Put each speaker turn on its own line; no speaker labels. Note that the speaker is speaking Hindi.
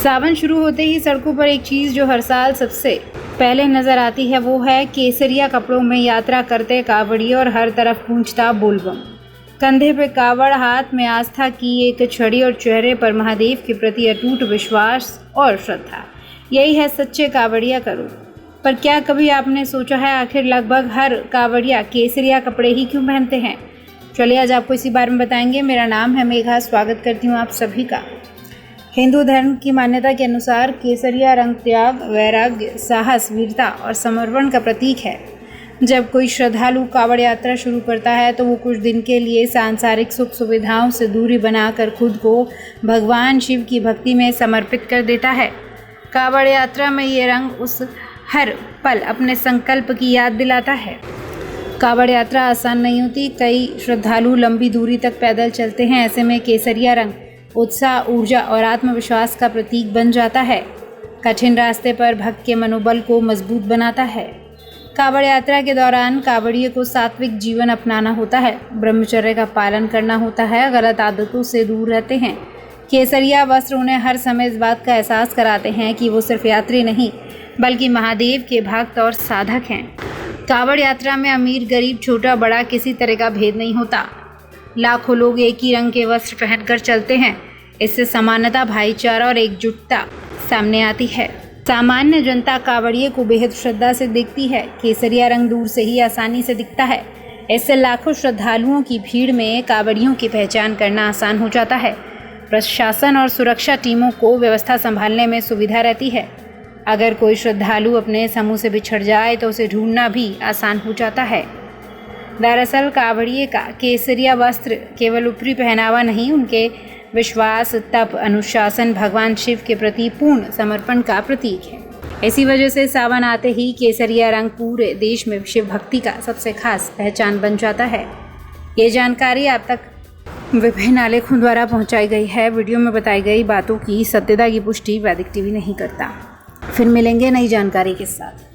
सावन शुरू होते ही सड़कों पर एक चीज़ जो हर साल सबसे पहले नजर आती है वो है केसरिया कपड़ों में यात्रा करते कांवड़िए और हर तरफ गूंजता बोलबम। कंधे पे कावड़, हाथ में आस्था की एक छड़ी और चेहरे पर महादेव के प्रति अटूट विश्वास और श्रद्धा। यही है सच्चे कांवड़िया का रूप। पर क्या कभी आपने सोचा है आखिर लगभग हर कांवड़िया केसरिया कपड़े ही क्यों पहनते हैं? चलिए आज आपको इसी बारे में बताएंगे। मेरा नाम है मेघा, स्वागत करती हूँ आप सभी का। हिंदू धर्म की मान्यता के अनुसार केसरिया रंग त्याग, वैराग्य, साहस, वीरता और समर्पण का प्रतीक है। जब कोई श्रद्धालु कांवड़ यात्रा शुरू करता है तो वो कुछ दिन के लिए सांसारिक सुख सुविधाओं से दूरी बनाकर खुद को भगवान शिव की भक्ति में समर्पित कर देता है। कांवड़ यात्रा में ये रंग उस हर पल अपने संकल्प की याद दिलाता है। कांवड़ यात्रा आसान नहीं होती। कई श्रद्धालु लंबी दूरी तक पैदल चलते हैं। ऐसे में केसरिया रंग उत्साह, ऊर्जा और आत्मविश्वास का प्रतीक बन जाता है। कठिन रास्ते पर भक्त के मनोबल को मजबूत बनाता है। कांवड़ यात्रा के दौरान कांवड़िए को सात्विक जीवन अपनाना होता है, ब्रह्मचर्य का पालन करना होता है, गलत आदतों से दूर रहते हैं। केसरिया वस्त्र उन्हें हर समय इस बात का एहसास कराते हैं कि वो सिर्फ यात्री नहीं बल्कि महादेव के भक्त और साधक हैं। कांवड़ यात्रा में अमीर गरीब, छोटा बड़ा किसी तरह का भेद नहीं होता। लाखों लोग एक ही रंग के वस्त्र पहनकर चलते हैं। इससे समानता, भाईचारा और एकजुटता सामने आती है। सामान्य जनता कांवड़िए को बेहद श्रद्धा से देखती है। केसरिया रंग दूर से ही आसानी से दिखता है। इससे लाखों श्रद्धालुओं की भीड़ में कांवड़ियों की पहचान करना आसान हो जाता है। प्रशासन और सुरक्षा टीमों को व्यवस्था संभालने में सुविधा रहती है। अगर कोई श्रद्धालु अपने समूह से बिछड़ जाए तो उसे ढूंढना भी आसान हो जाता है। दरअसल कांवड़िए का केसरिया वस्त्र केवल ऊपरी पहनावा नहीं, उनके विश्वास, तप, अनुशासन, भगवान शिव के प्रति पूर्ण समर्पण का प्रतीक है। इसी वजह से सावन आते ही केसरिया रंग पूरे देश में शिव भक्ति का सबसे खास पहचान बन जाता है। ये जानकारी आप तक विभिन्न आलेखों द्वारा पहुंचाई गई है। वीडियो में बताई गई बातों की सत्यता की पुष्टि वैदिक टीवी नहीं करता। फिर मिलेंगे नई जानकारी के साथ।